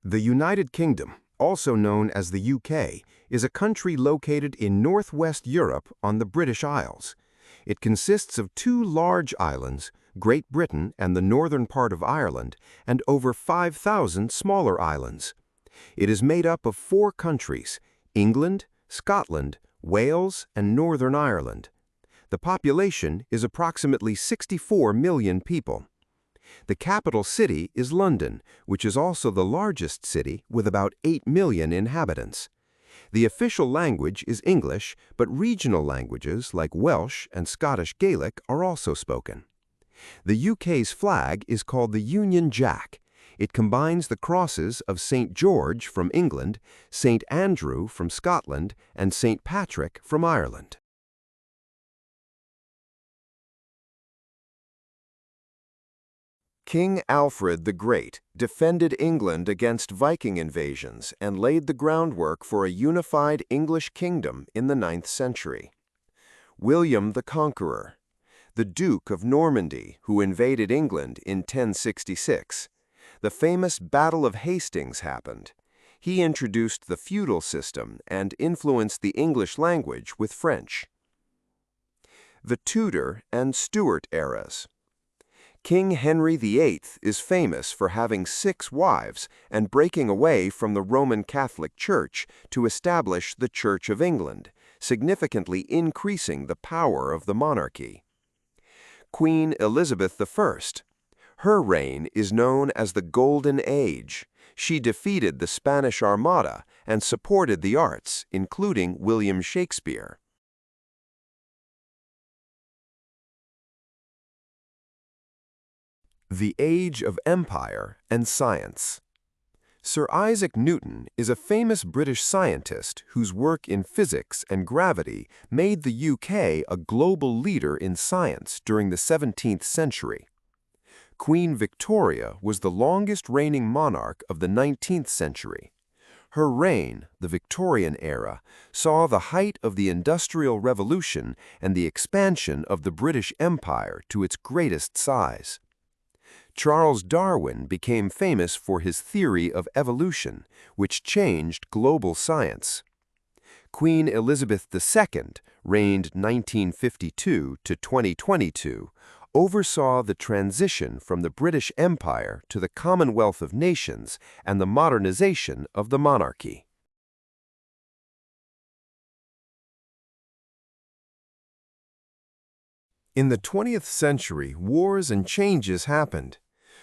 The United Kingdom, also known as the UK, is a country located in northwest Europe on the British Isles. It consists of two large islands, Great Britain and the northern part of Ireland, and over 5,000 smaller islands. It is made up of 4 countries: England, Scotland, Wales, and Northern Ireland. The population is approximately 64 million people. The capital city is London, which is also the largest city with about 8 million inhabitants. The official language is English, but regional languages like Welsh and Scottish Gaelic are also spoken. The UK's flag is called the Union Jack. It combines the crosses of St. George from England, St. Andrew from Scotland, and St. Patrick from Ireland. King Alfred the Great defended England against Viking invasions and laid the groundwork for a unified English kingdom in the 9th century. William the Conqueror, the Duke of Normandy, who invaded England in 1066. The famous Battle of Hastings happened. He introduced the feudal system and influenced the English language with French. The Tudor and Stuart eras. King Henry VIII is famous for having 6 wives and breaking away from the Roman Catholic Church to establish the Church of England, significantly increasing the power of the monarchy. Queen Elizabeth I. Her reign is known as the Golden Age. She defeated the Spanish Armada and supported the arts, including William Shakespeare. The Age of Empire and Science. Sir Isaac Newton is a famous British scientist whose work in physics and gravity made the UK a global leader in science during the 17th century. Queen Victoria was the longest reigning monarch of the 19th century. Her reign, the Victorian era, saw the height of the Industrial Revolution and the expansion of the British Empire to its greatest size. Charles Darwin became famous for his theory of evolution, which changed global science. Queen Elizabeth II, reigned 1952 to 2022, oversaw the transition from the British Empire to the Commonwealth of Nations and the modernization of the monarchy. In the 20th century, wars and changes happened.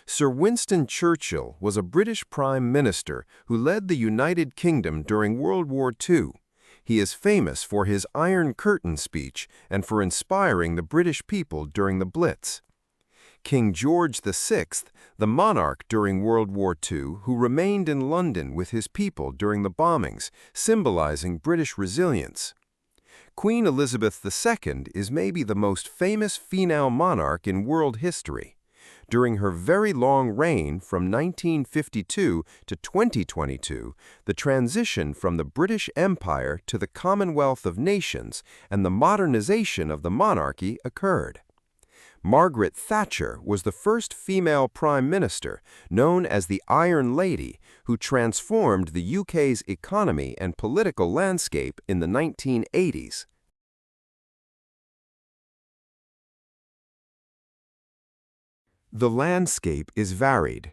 Sir Winston Churchill was a British Prime Minister who led the United Kingdom during World War II. He is famous for his Iron Curtain speech and for inspiring the British people during the Blitz. King George VI, the monarch during World War II, who remained in London with his people during the bombings, symbolizing British resilience. Queen Elizabeth II is maybe the most famous female monarch in world history. During her very long reign from 1952 to 2022, the transition from the British Empire to the Commonwealth of Nations and the modernization of the monarchy occurred. Margaret Thatcher was the first female prime minister, known as the Iron Lady, who transformed the UK's economy and political landscape in the 1980s. The landscape is varied.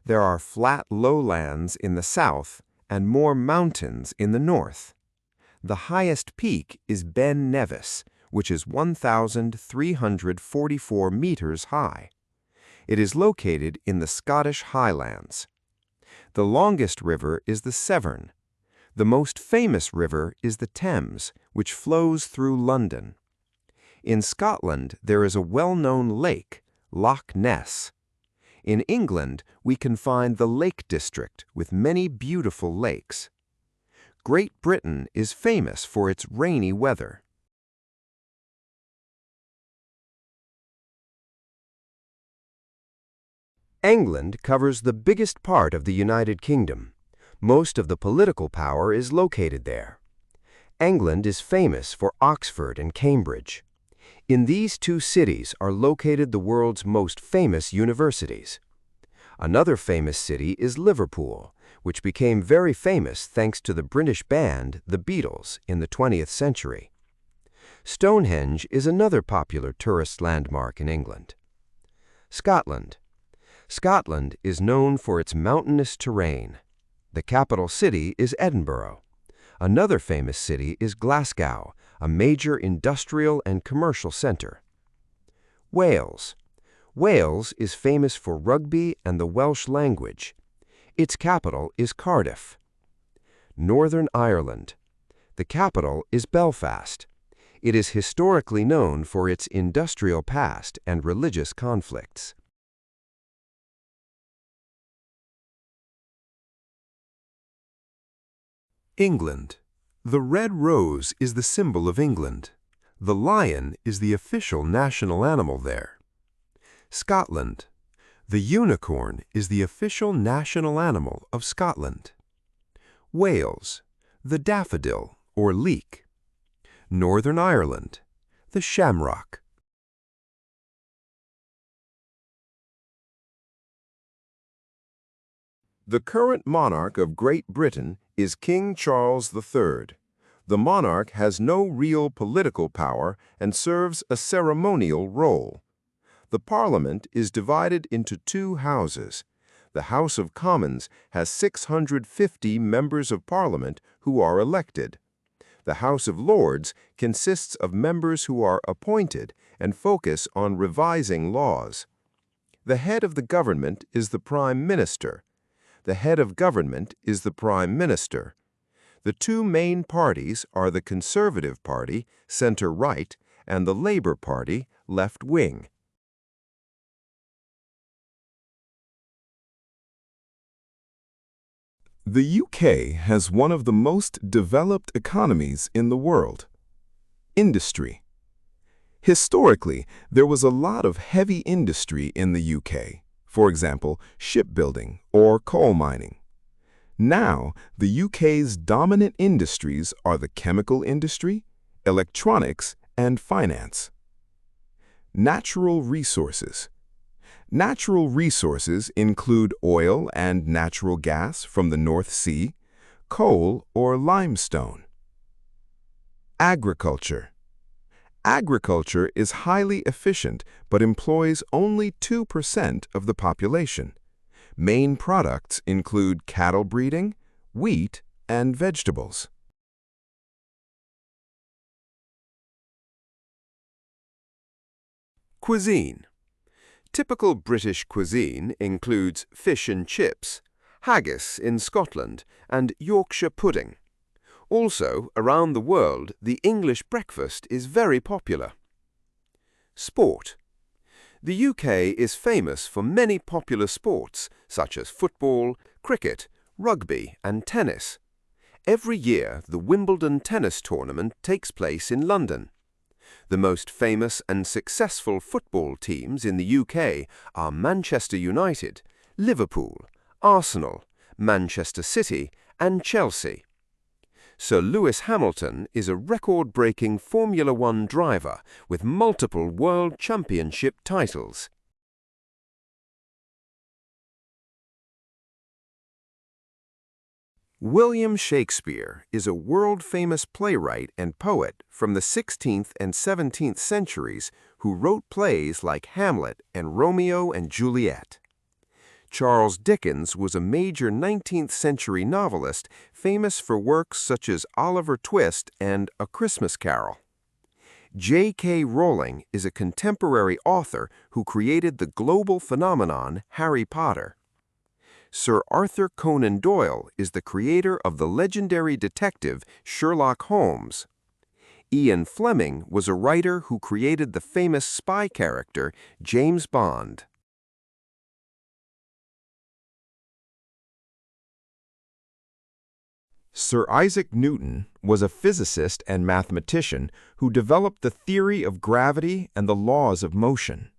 There are flat lowlands in the south and more mountains in the north. The highest peak is Ben Nevis, which is 1,344 meters high. It is located in the Scottish Highlands. The longest river is the Severn. The most famous river is the Thames, which flows through London. In Scotland, there is a well-known lake, Loch Ness. In England, we can find the Lake District with many beautiful lakes. Great Britain is famous for its rainy weather. England covers the biggest part of the United Kingdom. Most of the political power is located there. England is famous for Oxford and Cambridge. In these 2 cities are located the world's most famous universities. Another famous city is Liverpool, which became very famous thanks to the British band The Beatles in the 20th century. Stonehenge is another popular tourist landmark in England. Scotland. Scotland is known for its mountainous terrain. The capital city is Edinburgh. Another famous city is Glasgow, a major industrial and commercial center. Wales. Wales is famous for rugby and the Welsh language. Its capital is Cardiff. Northern Ireland. The capital is Belfast. It is historically known for its industrial past and religious conflicts. England. The red rose is the symbol of England. The lion is the official national animal there. Scotland. The unicorn is the official national animal of Scotland. Wales. The daffodil, or leek. Northern Ireland. The shamrock. The current monarch of Great Britain is King Charles III. The monarch has no real political power and serves a ceremonial role. The Parliament is divided into two houses. The House of Commons has 650 members of Parliament who are elected. The House of Lords consists of members who are appointed and focus on revising laws. The head of the government is the Prime Minister. The head of government is the Prime Minister. The two main parties are the Conservative Party, center-right, and the Labour Party, left-wing. The UK has one of the most developed economies in the world. Industry. Historically, there was a lot of heavy industry in the UK, for example, shipbuilding or coal mining. Now, the UK's dominant industries are the chemical industry, electronics, and finance. Natural resources. Natural resources include oil and natural gas from the North Sea, coal or limestone. Agriculture. Agriculture is highly efficient but employs only 2% of the population. Main products include cattle breeding, wheat, and vegetables. Cuisine. Typical British cuisine includes fish and chips, haggis in Scotland, and Yorkshire pudding. Also, around the world, the English breakfast is very popular. Sport. The UK is famous for many popular sports such as football, cricket, rugby, and tennis. Every year, the Wimbledon tennis tournament takes place in London. The most famous and successful football teams in the UK are Manchester United, Liverpool, Arsenal, Manchester City, and Chelsea. Sir Lewis Hamilton is a record-breaking Formula One driver with multiple World Championship titles. William Shakespeare is a world-famous playwright and poet from the 16th and 17th centuries who wrote plays like Hamlet and Romeo and Juliet. Charles Dickens was a major 19th century novelist famous for works such as Oliver Twist and A Christmas Carol. J.K. Rowling is a contemporary author who created the global phenomenon Harry Potter. Sir Arthur Conan Doyle is the creator of the legendary detective Sherlock Holmes. Ian Fleming was a writer who created the famous spy character James Bond. Sir Isaac Newton was a physicist and mathematician who developed the theory of gravity and the laws of motion.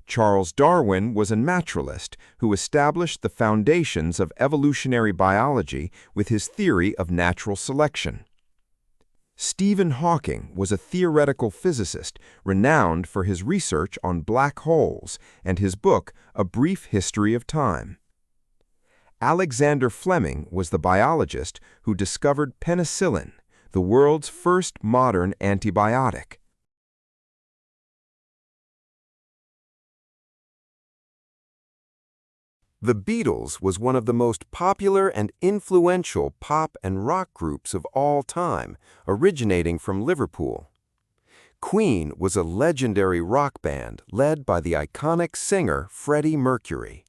Charles Darwin was a naturalist who established the foundations of evolutionary biology with his theory of natural selection. Stephen Hawking was a theoretical physicist renowned for his research on black holes and his book, A Brief History of Time. Alexander Fleming was the biologist who discovered penicillin, the world's first modern antibiotic. The Beatles was one of the most popular and influential pop and rock groups of all time, originating from Liverpool. Queen was a legendary rock band led by the iconic singer Freddie Mercury.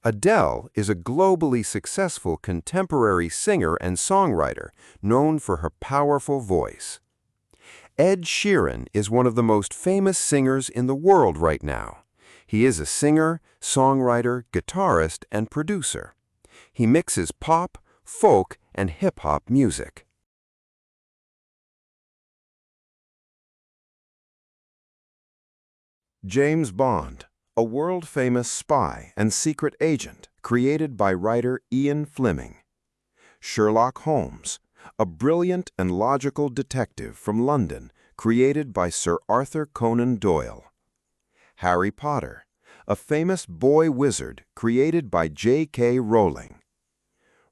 Adele is a globally successful contemporary singer and songwriter known for her powerful voice. Ed Sheeran is one of the most famous singers in the world right now. He is a singer, songwriter, guitarist, and producer. He mixes pop, folk, and hip-hop music. James Bond, a world-famous spy and secret agent created by writer Ian Fleming. Sherlock Holmes, a brilliant and logical detective from London created by Sir Arthur Conan Doyle. Harry Potter, a famous boy wizard created by J.K. Rowling.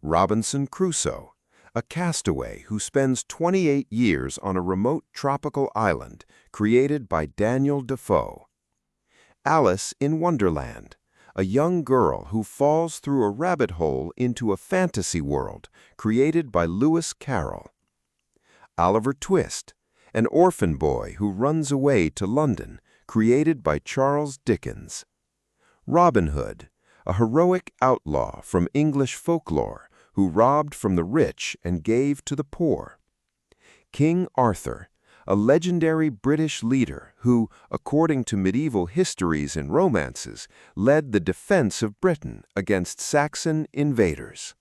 Robinson Crusoe, a castaway who spends 28 years on a remote tropical island created by Daniel Defoe. Alice in Wonderland, a young girl who falls through a rabbit hole into a fantasy world created by Lewis Carroll. Oliver Twist, an orphan boy who runs away to London, created by Charles Dickens. Robin Hood, a heroic outlaw from English folklore who robbed from the rich and gave to the poor. King Arthur, a legendary British leader who, according to medieval histories and romances, led the defense of Britain against Saxon invaders.